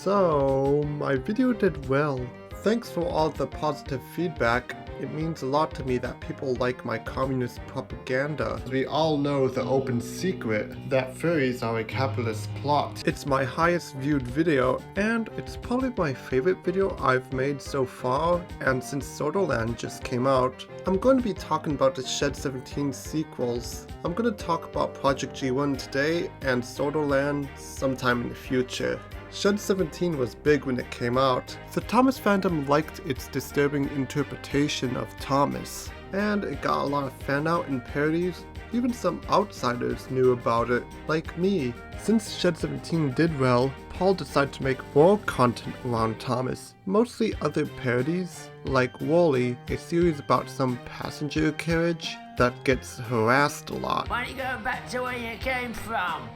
So, my video did well. Thanks for all the positive feedback. It means a lot to me that people like my communist propaganda. We all know the open secret that furries are a capitalist plot. It's my highest viewed video, and it's probably my favorite video I've made so far, and since Shadowlands just came out, I'm going to be talking about the Shed 17 sequels. I'm going to talk about Project G1 today, and Shadowlands sometime in the future. Shed 17 was big when it came out. The Thomas fandom liked its disturbing interpretation of Thomas, and it got a lot of fan out and parodies. Even some outsiders knew about it, like me. Since Shed 17 did well, Paul decided to make more content around Thomas, mostly other parodies, like Wally, a series about some passenger carriage that gets harassed a lot. Why don't you go back to where you came from?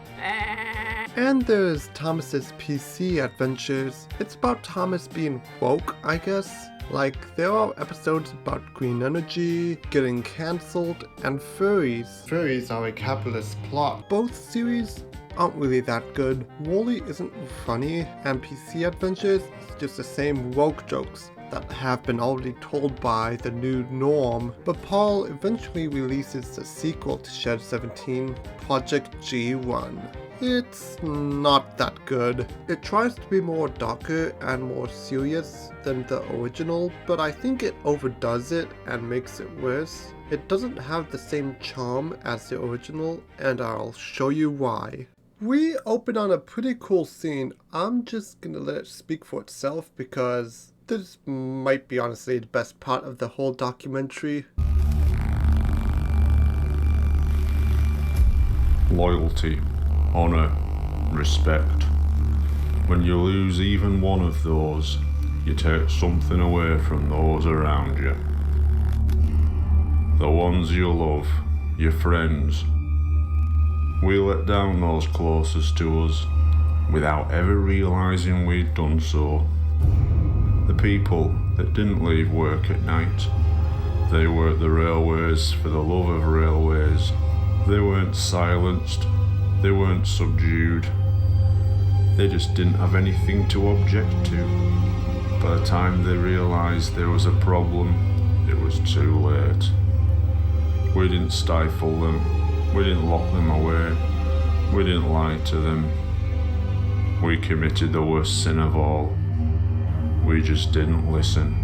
And there's Thomas's PC adventures. It's about Thomas being woke, I guess. Like, there are episodes about green energy, getting cancelled, and furries. Furries are a capitalist plot. Both series aren't really that good. Wally isn't funny, and PC Adventures is just the same woke jokes that have been already told by the new norm. But Paul eventually releases the sequel to Shed 17, Project G1. It's not that good. It tries to be more darker and more serious than the original, but I think it overdoes it and makes it worse. It doesn't have the same charm as the original, and I'll show you why. We open on a pretty cool scene. I'm just gonna let it speak for itself because this might be honestly the best part of the whole documentary. Loyalty, honor, respect. When you lose even one of those, you take something away from those around you. The ones you love, your friends. We let down those closest to us without ever realizing we'd done so. The people that didn't leave work at night. They worked the railways for the love of railways. They weren't silenced. They weren't subdued. They just didn't have anything to object to. By the time they realized there was a problem, it was too late. We didn't stifle them. We didn't lock them away. We didn't lie to them. We committed the worst sin of all. We just didn't listen.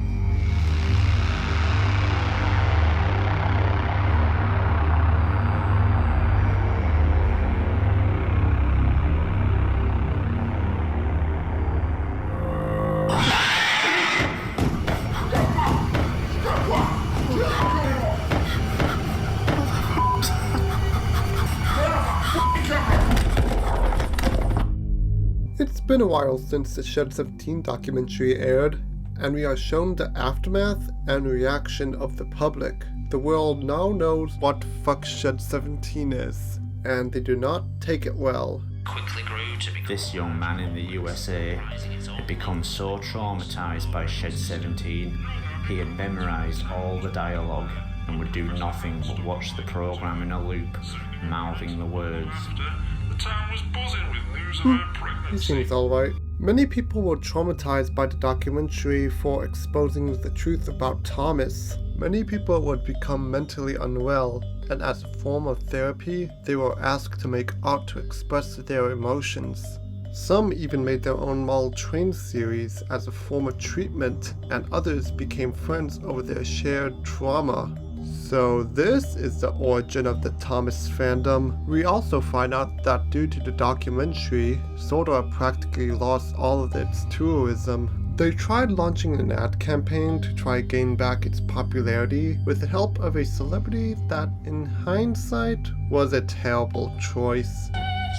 It's been a while since the Shed 17 documentary aired, and we are shown the aftermath and reaction of the public. The world now knows what the fuck Shed 17 is, and they do not take it well. This young man in the USA had become so traumatized by Shed 17, he had memorized all the dialogue and would do nothing but watch the program in a loop, mouthing the words. The town was buzzing with news of her He pregnancy. seems alright. Many people were traumatized by the documentary for exposing the truth about Thomas. Many people would become mentally unwell, and as a form of therapy, they were asked to make art to express their emotions. Some even made their own model train series as a form of treatment, and others became friends over their shared trauma. So this is the origin of the Thomas fandom. We also find out that due to the documentary, Sodor practically lost all of its tourism. They tried launching an ad campaign to try gain back its popularity with the help of a celebrity that, in hindsight, was a terrible choice.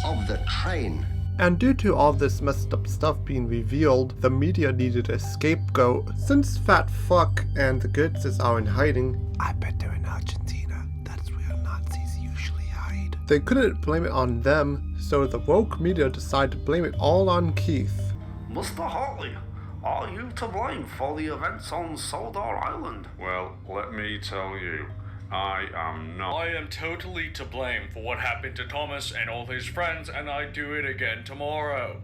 Of the train. And due to all this messed up stuff being revealed, the media needed a scapegoat. Since Fat Fuck and the Goetzes are in hiding, I bet they're in Argentina. That's where Nazis usually hide. They couldn't blame it on them, so the woke media decided to blame it all on Keith. Mr. Hartley, are you to blame for the events on Sodor Island? Well, let me tell you, I am not. I am totally to blame for what happened to Thomas and all his friends, and I'd do it again tomorrow.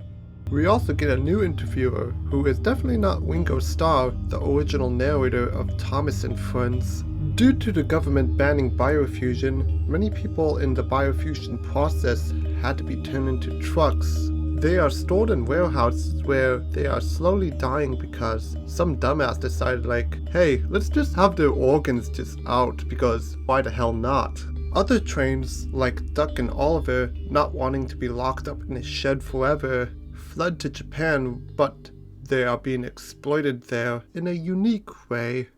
We also get a new interviewer, who is definitely not Ringo Starr, the original narrator of Thomas and Friends. Due to the government banning biofusion, many people in the biofusion process had to be turned into trucks. They are stored in warehouses where they are slowly dying because some dumbass decided like, hey, let's just have their organs just out because why the hell not? Other trains, like Duck and Oliver, not wanting to be locked up in a shed forever, fled to Japan, but they are being exploited there in a unique way.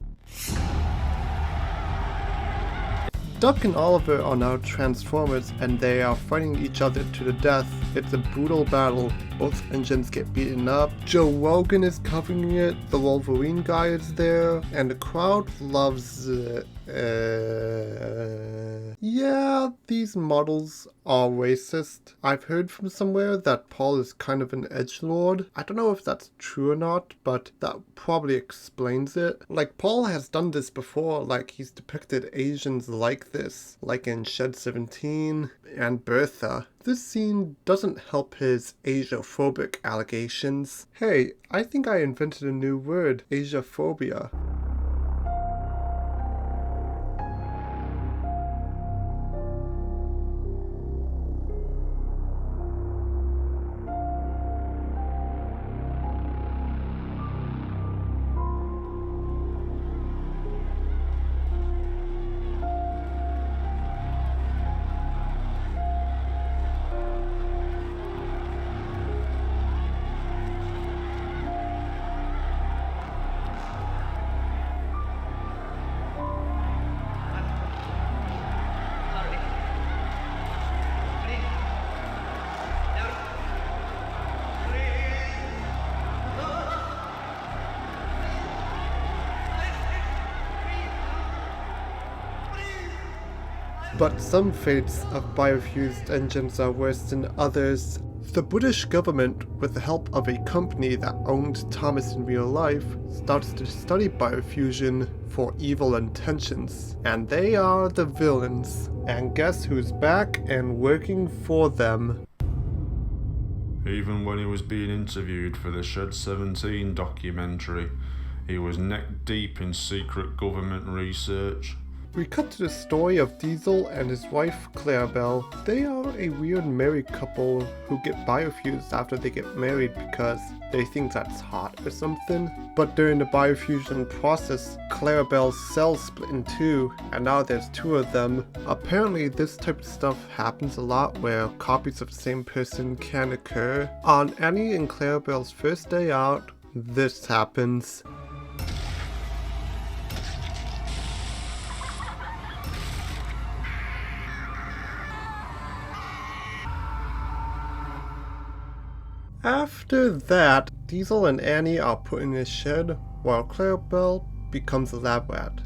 Duck and Oliver are now Transformers and they are fighting each other to the death. It's a brutal battle. Both engines get beaten up. Joe Rogan is covering it, the Wolverine guy is there, and the crowd loves it. Yeah, these models are racist. I've heard from somewhere that Paul is kind of an edgelord. I don't know if that's true or not, but that probably explains it. Like, Paul has done this before, like he's depicted Asians like this, like in Shed 17 and Bertha. This scene doesn't help his Asiaphobic allegations. Hey, I think I invented a new word, Asiaphobia. But some fates of biofused engines are worse than others. The British government, with the help of a company that owned Thomas in real life, starts to study biofusion for evil intentions. And they are the villains. And guess who's back and working for them? Even when he was being interviewed for the Shed 17 documentary, he was neck deep in secret government research. We cut to the story of Diesel and his wife Clarabelle. They are a weird married couple who get biofused after they get married because they think that's hot or something. But during the biofusion process, Clarabelle's cells split in two, and now there's two of them. Apparently this type of stuff happens a lot where copies of the same person can occur. On Annie and Clarabelle's first day out, this happens. After that, Diesel and Annie are put in a shed while Clarabelle becomes a lab rat.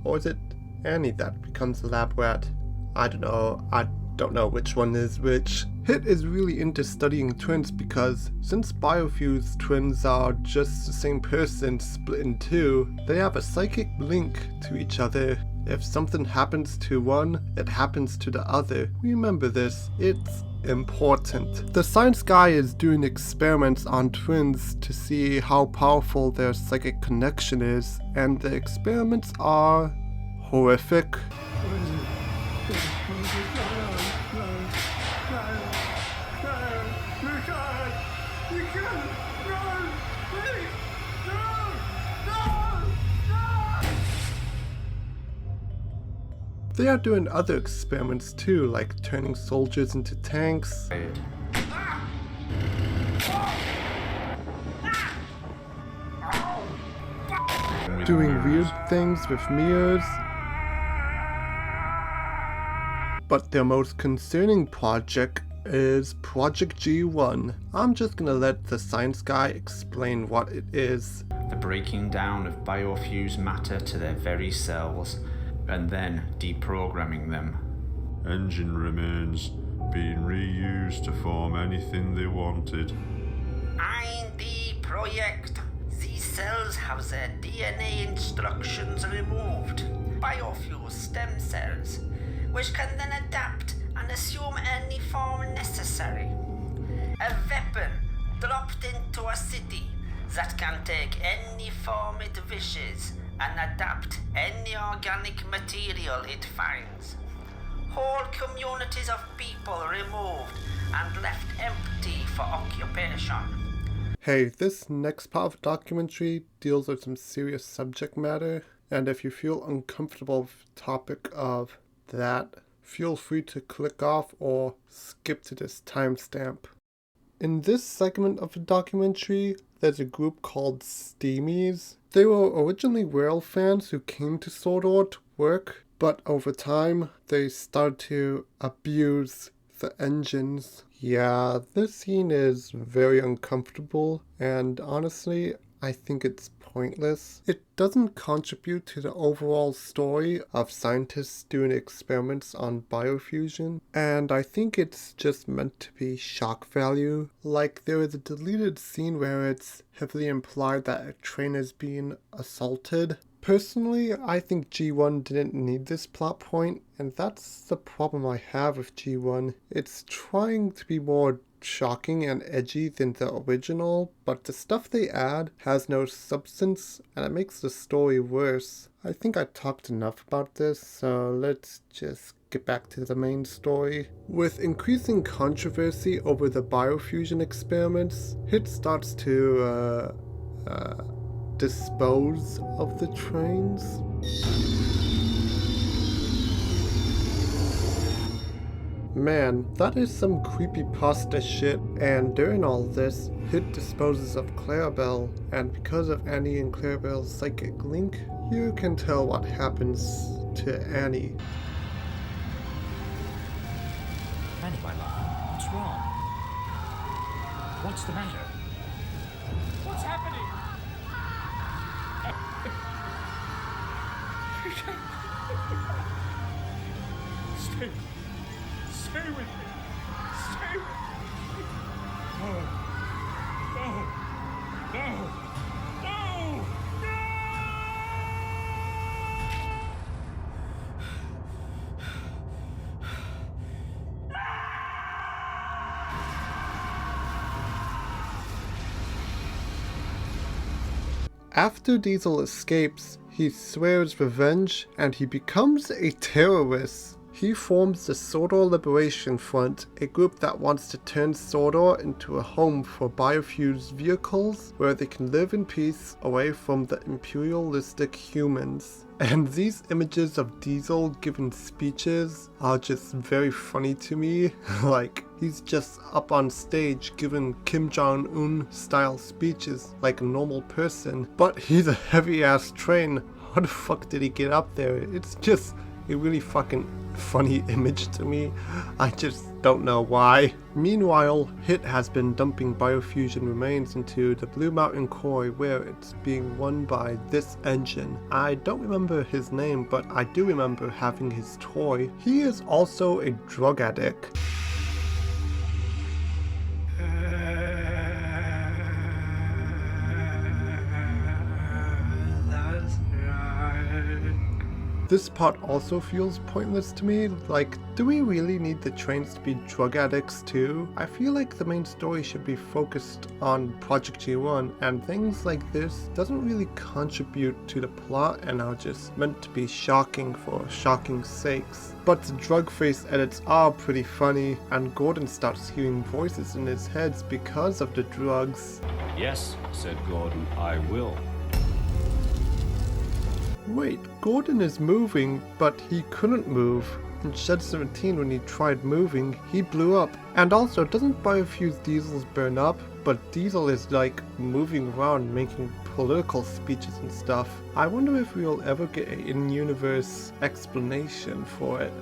Or is it Annie that becomes a lab rat? I don't know which one is which. Hit is really into studying twins because since biofused twins are just the same person split in two, they have a psychic link to each other. If something happens to one, it happens to the other. Remember this, it's important. The science guy is doing experiments on twins to see how powerful their psychic connection is, and the experiments are horrific. They are doing other experiments too, like turning soldiers into tanks, doing weird things with mirrors. But their most concerning project is Project G1. I'm just gonna let the science guy explain what it is. The breaking down of biofused matter to their very cells, and then deprogramming them. Engine remains being reused to form anything they wanted. Ein die Projekt. These cells have their DNA instructions removed. Biofused stem cells, which can then adapt and assume any form necessary. A weapon dropped into a city that can take any form it wishes and adapt any organic material it finds. Whole communities of people removed and left empty for occupation. Hey, this next part of the documentary deals with some serious subject matter, and if you feel uncomfortable with the topic of that, feel free to click off or skip to this timestamp. In this segment of the documentary, there's a group called Steamies. They were originally Wyrm fans who came to Sodor to work, but over time, they started to abuse the engines. Yeah, this scene is very uncomfortable, and honestly, I think it's pointless. It doesn't contribute to the overall story of scientists doing experiments on biofusion, and I think it's just meant to be shock value. Like, there is a deleted scene where it's heavily implied that a train is being assaulted. Personally, I think G1 didn't need this plot point, and that's the problem I have with G1. It's trying to be more shocking and edgy than the original, but the stuff they add has no substance, and it makes the story worse. I think I talked enough about this, so let's just get back to the main story. With increasing controversy over the biofusion experiments, HIT starts to, dispose of the trains. Man, that is some creepypasta shit, and during all this, HIT disposes of Clarabelle, and because of Annie and Clarabelle's psychic link, you can tell what happens to Annie. Annie, my love, what's wrong? What's the matter? What's happening? Stay with me. Stay with me. No. No. No. No. After Diesel escapes, he swears revenge and he becomes a terrorist. He forms the Sodor Liberation Front, a group that wants to turn Sodor into a home for biofused vehicles where they can live in peace away from the imperialistic humans. And these images of Diesel giving speeches are just very funny to me. Like, he's just up on stage giving Kim Jong-un style speeches like a normal person, but he's a heavy ass train. How the fuck did he get up there? It's just a really fucking funny image to me. I just don't know why. Meanwhile, HIT has been dumping biofusion remains into the Blue Mountain Quarry where it's being run by this engine. I don't remember his name, but I do remember having his toy. He is also a drug addict. This part also feels pointless to me. Like, do we really need the trains to be drug addicts too? I feel like the main story should be focused on Project G1, and things like this doesn't really contribute to the plot and are just meant to be shocking for shocking's sakes. But the drug face edits are pretty funny, and Gordon starts hearing voices in his head because of the drugs. Yes, said Gordon, I will. Wait, Gordon is moving, but he couldn't move. In Shed 17, when he tried moving, he blew up. And also, doesn't biofused diesels burn up? But Diesel is like moving around making political speeches and stuff. I wonder if we'll ever get an in-universe explanation for it.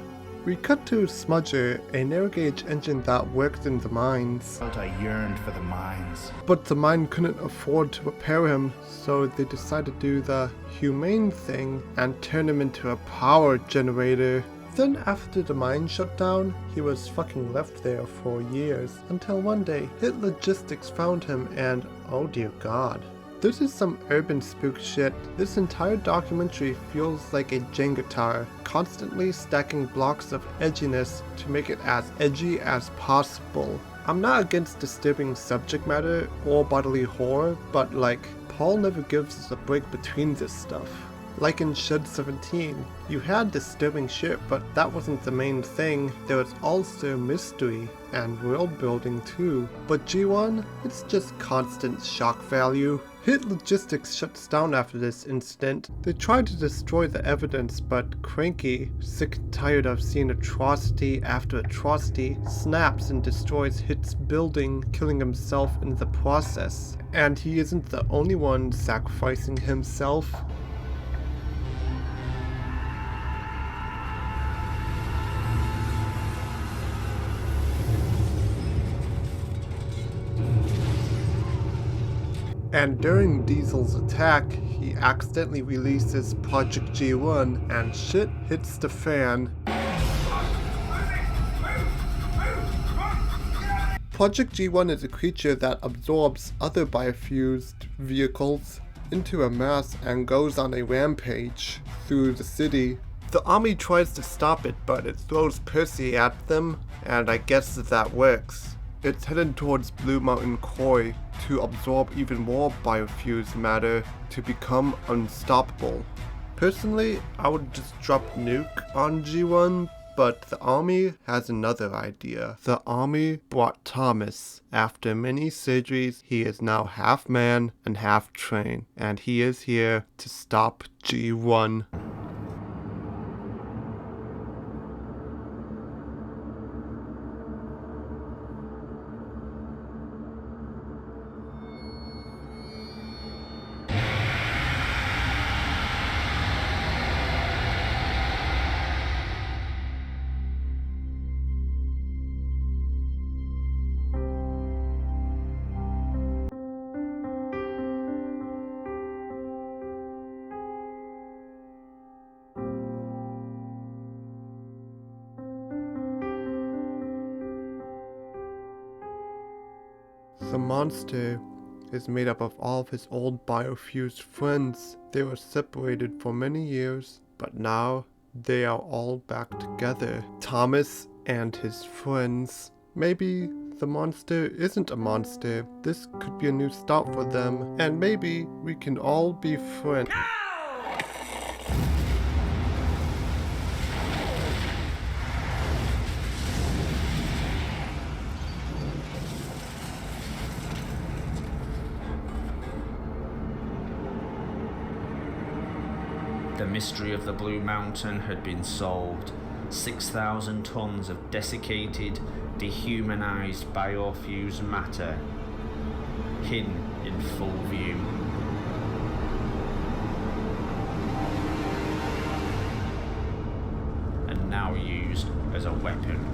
We cut to Smudger, a narrow-gauge engine that worked in the mines. I yearned for the mines. But the mine couldn't afford to repair him, so they decided to do the humane thing and turn him into a power generator. Then after the mine shut down, he was fucking left there for years, until one day, HIT Logistics found him and oh dear god. This is some urban spook shit. This entire documentary feels like a Jenga tower, constantly stacking blocks of edginess to make it as edgy as possible. I'm not against disturbing subject matter or bodily horror, but like, Paul never gives us a break between this stuff. Like in Shed 17, you had disturbing shit, but that wasn't the main thing. There was also mystery and world building too. But G1, it's just constant shock value. Hit Logistics shuts down after this incident. They tried to destroy the evidence, but Cranky, sick and tired of seeing atrocity after atrocity, snaps and destroys Hit's building, killing himself in the process. And he isn't the only one sacrificing himself. And during Diesel's attack, he accidentally releases Project G1 and shit hits the fan. Project G1 is a creature that absorbs other biofused vehicles into a mass and goes on a rampage through the city. The army tries to stop it, but it throws Percy at them, and I guess that works. It's headed towards Blue Mountain Quarry to absorb even more biofused matter to become unstoppable. Personally, I would just drop nuke on G1, but the army has another idea. The army brought Thomas. After many surgeries, he is now half man and half train, and he is here to stop G1. The monster is made up of all of his old biofused friends. They were separated for many years, but now they are all back together. Thomas and his friends. Maybe the monster isn't a monster. This could be a new start for them, and maybe we can all be friends. The mystery of the Blue Mountain had been solved. 6,000 tons of desiccated, dehumanized biofused matter, hidden in full view. And now used as a weapon.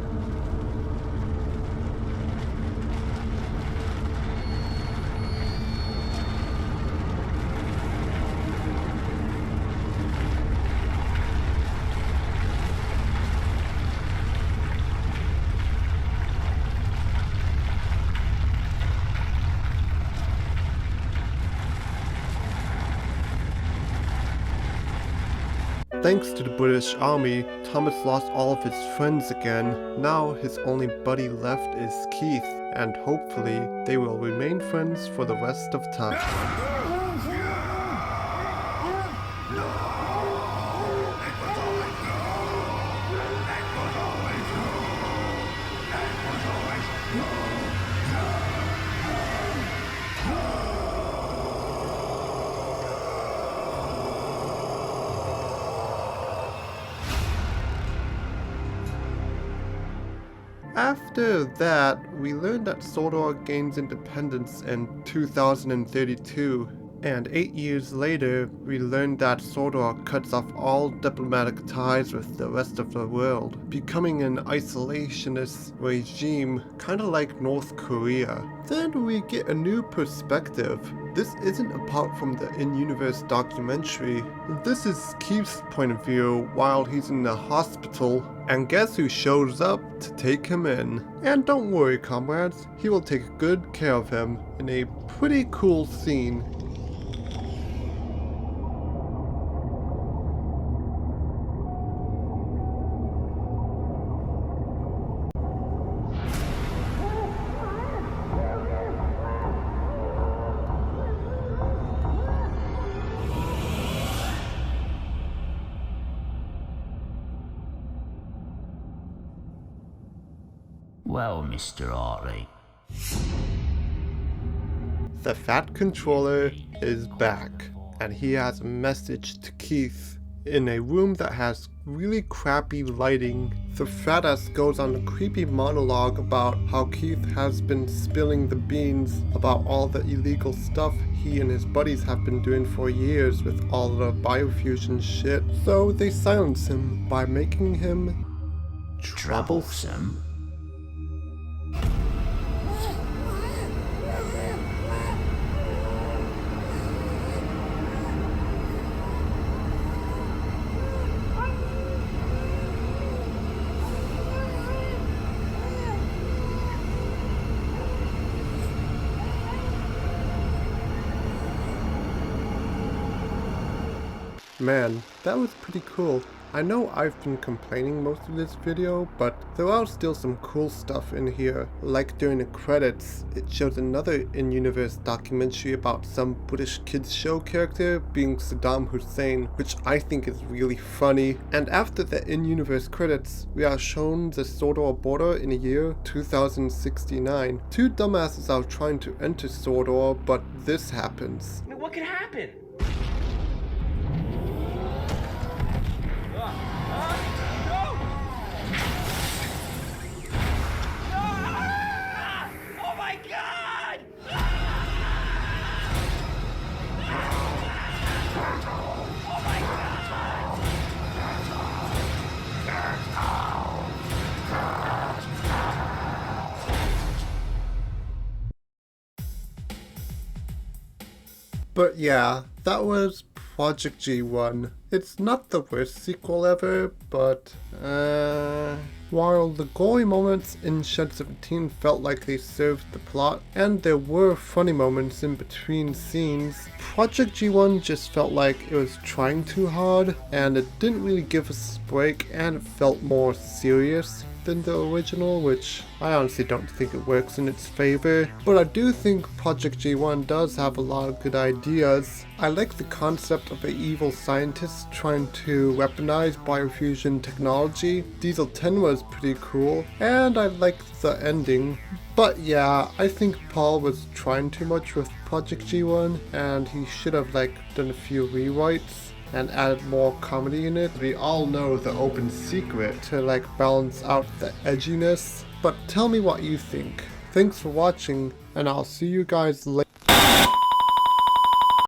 Thanks to the British Army, Thomas lost all of his friends again. Now his only buddy left is Keith, and hopefully they will remain friends for the rest of time. After that, we learned that Sodor gains independence in 2032, and 8 years later, we learned that Sodor cuts off all diplomatic ties with the rest of the world, becoming an isolationist regime, kinda like North Korea. Then we get a new perspective. This isn't apart from the in-universe documentary. This is Keith's point of view while he's in the hospital, and guess who shows up to take him in? And don't worry, comrades, he will take good care of him in a pretty cool scene. Well, Mr. Hartley. The Fat Controller is back, and he has a message to Keith. In a room that has really crappy lighting, the fat ass goes on a creepy monologue about how Keith has been spilling the beans about all the illegal stuff he and his buddies have been doing for years with all the biofusion shit. So they silence him by making him troublesome. Man, that was pretty cool. I know I've been complaining most of this video, but there are still some cool stuff in here. Like during the credits, it shows another in-universe documentary about some British kids show character being Saddam Hussein, which I think is really funny. And after the in-universe credits, we are shown the Sodor border in the year 2069. Two dumbasses are trying to enter Sodor, but this happens. I mean, what could happen? But yeah, that was Project G1. It's not the worst sequel ever, but while the gory moments in Shed 17 felt like they served the plot, and there were funny moments in between scenes, Project G1 just felt like it was trying too hard, and it didn't really give us a break, and it felt more serious than the original, which I honestly don't think it works in its favor. But I do think Project G1 does have a lot of good ideas. I like the concept of an evil scientist trying to weaponize biofusion technology. Diesel 10 was pretty cool, and I liked the ending. But yeah, I think Paul was trying too much with Project G1, and he should have done a few rewrites and added more comedy in it. We all know the open secret to balance out the edginess, but tell me what you think. Thanks for watching, and I'll see you guys later.